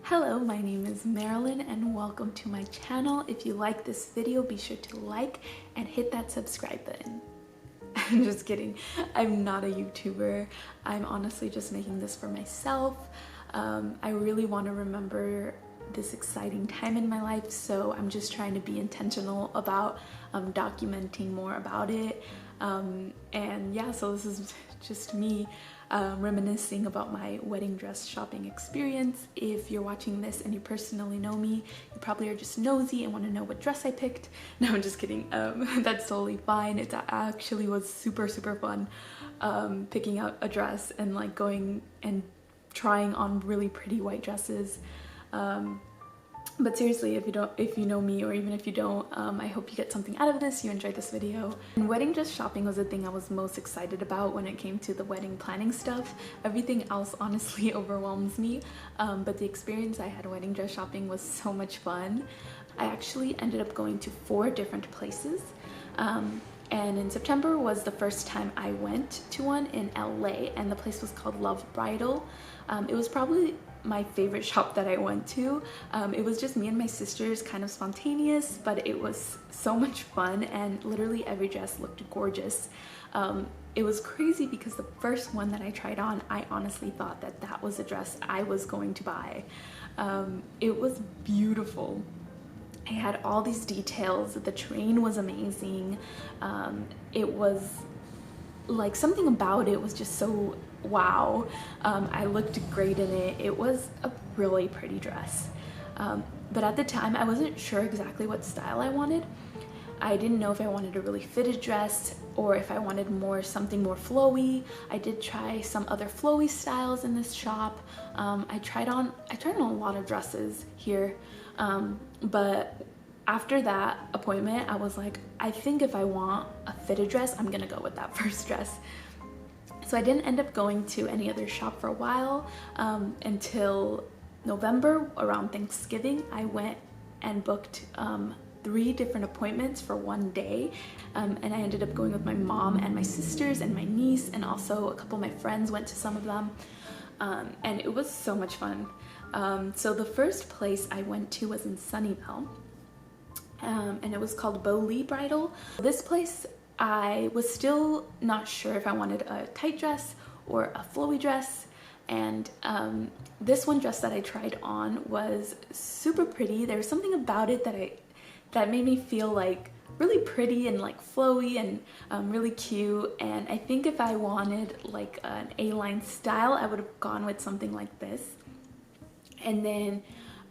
Hello, my name is Marilyn and welcome to my channel. If you like this video, be sure to like and hit that subscribe button. I'm just kidding. I'm not a YouTuber. I'm honestly just making this for myself. I really want to remember this exciting time in my life, so I'm just trying to be intentional about documenting more about it. And yeah, so this is just me reminiscing about my wedding dress shopping experience. If you're watching this and you personally know me, you probably are just nosy and want to know what dress I picked. No, I'm just kidding. That's totally fine. It actually was super fun picking out a dress and like going and trying on really pretty white dresses. But seriously, if you know me, or even if you don't, I hope you get something out of this, you enjoyed this video. And wedding dress shopping was the thing I was most excited about when it came to the wedding planning stuff. Everything else honestly overwhelms me, but the experience I had wedding dress shopping was so much fun. I actually ended up going to 4 different places. And in September was the first time I went to one in LA, and the place was called Novella Bridal. It was probably my favorite shop that I went to. It was just me and my sisters, kind of spontaneous, but it was so much fun, and literally every dress looked gorgeous. It was crazy because the first one that I tried on, I honestly thought that that was a dress I was going to buy. It was beautiful. It had all these details. The train was amazing. It was like something about it was just so wow. I looked great in it. It was a really pretty dress. But at the time I wasn't sure exactly what style I wanted. I didn't know if I wanted a really fitted dress or if I wanted something more flowy. I did try some other flowy styles in this shop. I tried on a lot of dresses here, but after that appointment I was like, I think if I want a fitted dress, I'm gonna go with that first dress. So I didn't end up going to any other shop for a while, until November, around Thanksgiving. I went and booked 3 different appointments for one day, and I ended up going with my mom and my sisters and my niece, and also a couple of my friends went to some of them, and it was so much fun. So the first place I went to was in Sunnyvale, and it was called Novella Bridal. This place, I was still not sure if I wanted a tight dress or a flowy dress, and this one dress that I tried on was super pretty. There was something about it that made me feel like really pretty and like flowy and really cute, and I think if I wanted like an A-line style, I would have gone with something like this. And then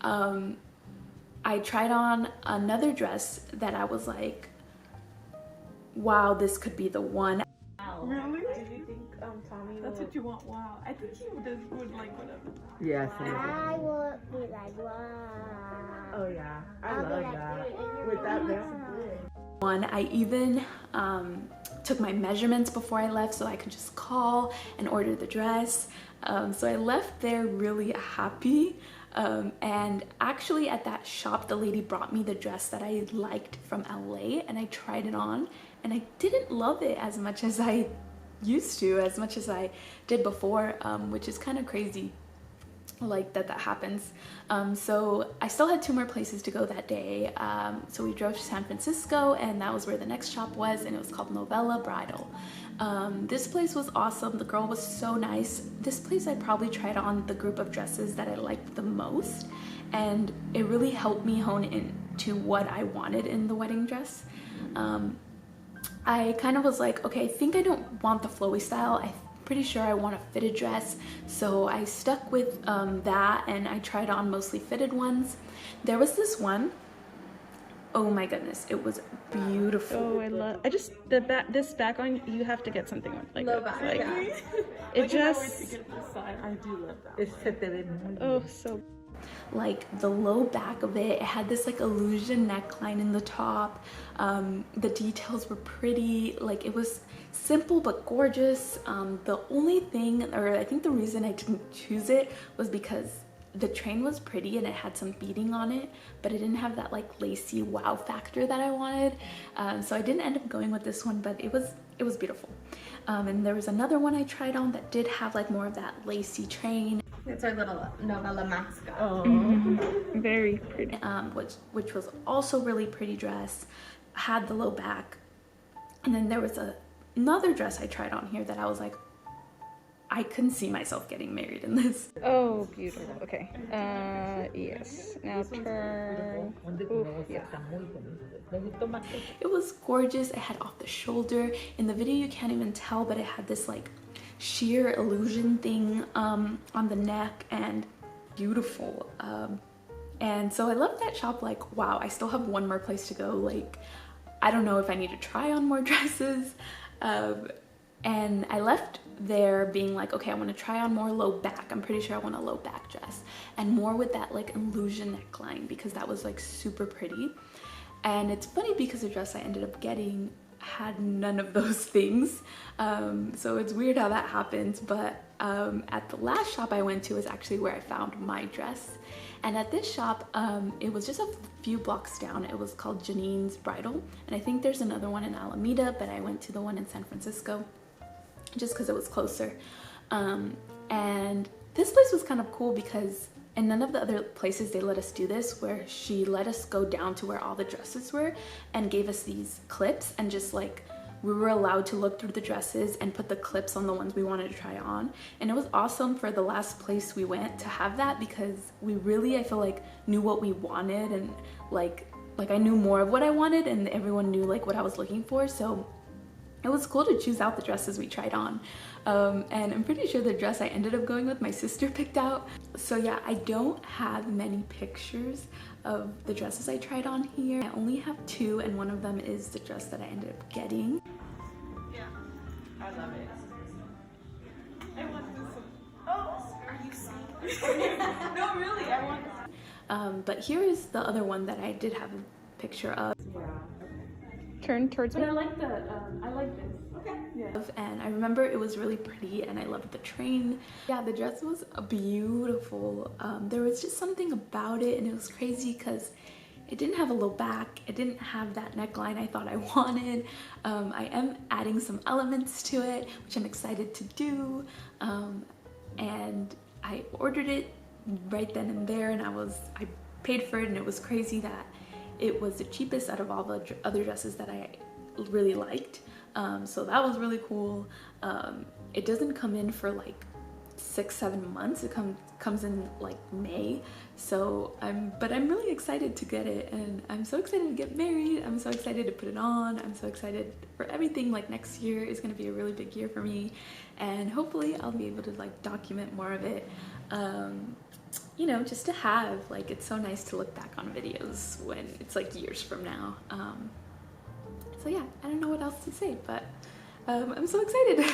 I tried on another dress that I was like, wow, this could be the one. Really? Did you think Tommy That's what you want? Wow. I think he would like whatever. Yes. I would be like, wow. Oh yeah. I I'll be love like, that. With that dress. One, I even took my measurements before I left so I could just call and order the dress. So I left there really happy. And actually at that shop, the lady brought me the dress that I liked from LA, and I tried it on, and I didn't love it as much as I used to, as much as I did before, which is kind of crazy like that happens. So I still had 2 more places to go that day. So we drove to San Francisco, and that was where the next shop was, and it was called Novella Bridal. This place was awesome. The girl was so nice. This place I probably tried on the group of dresses that I liked the most, and it really helped me hone into what I wanted in the wedding dress. I kind of was like, okay, I think I don't want the flowy style. I'm pretty sure I want a fitted dress, so I stuck with that, and I tried on mostly fitted ones. There was this one, oh my goodness, it was beautiful. Oh, this back on, you have to get something like Love this. that. Like, Yeah. it just, I do love that. It's fit in. oh, so. Like the low back of it had this like illusion neckline in the top. The details were pretty, like it was simple but gorgeous. The only thing, or I think the reason I didn't choose it, was because the train was pretty and it had some beading on it, but it didn't have that like lacy wow factor that I wanted. So I didn't end up going with this one, but it was beautiful. And there was another one I tried on that did have like more of that lacy train. It's our little Novella mascot. Oh. Very pretty. Which was also really pretty dress, had the low back. And then there was another dress I tried on here that I was like, I couldn't see myself getting married in this. Oh, beautiful. Okay. Yes. Now turn. Oof, yeah. It was gorgeous. It had off the shoulder. In the video you can't even tell, but it had this like sheer illusion thing on the neck, and beautiful. And so I left that shop like, wow, I still have one more place to go. Like, I don't know if I need to try on more dresses. And I left there being like, okay, I want to try on more low back. I'm pretty sure I want a low back dress and more with that like illusion neckline, because that was like super pretty. And it's funny because the dress I ended up getting had none of those things. So it's weird how that happens. But at the last shop I went to is actually where I found my dress. And at this shop, it was just a few blocks down. It was called Janine's Bridal. And I think there's another one in Alameda, but I went to the one in San Francisco just because it was closer. And this place was kind of cool because in none of the other places they let us do this, where she let us go down to where all the dresses were and gave us these clips, and just like we were allowed to look through the dresses and put the clips on the ones we wanted to try on. And it was awesome for the last place we went to have that, because we really, I feel like, knew what we wanted, and like I knew more of what I wanted, and everyone knew like what I was looking for. So it was cool to choose out the dresses we tried on. And I'm pretty sure the dress I ended up going with, my sister picked out. So yeah, I don't have many pictures of the dresses I tried on here. I only have two, and one of them is the dress that I ended up getting. Yeah, I love it. I want this one. Oh, are you seeing? No, really, I want this. But here is the other one that I did have a picture of. Yeah. Turn towards me. I like this. Okay. Yeah. And I remember it was really pretty, and I loved the train. Yeah, the dress was beautiful. There was just something about it, and it was crazy because it didn't have a low back. It didn't have that neckline I thought I wanted. I am adding some elements to it, which I'm excited to do. And I ordered it right then and there, and I paid for it, and it was crazy that it was the cheapest out of all the other dresses that I really liked. So that was really cool. It doesn't come in for like 6-7 months. It comes in like May. So I'm really excited to get it, and I'm so excited to get married. I'm so excited to put it on. I'm so excited for everything. Like, next year is going to be a really big year for me, and hopefully I'll be able to like document more of it. You know, just to have, like, it's so nice to look back on videos when it's like years from now. So yeah, I don't know what else to say, but I'm so excited.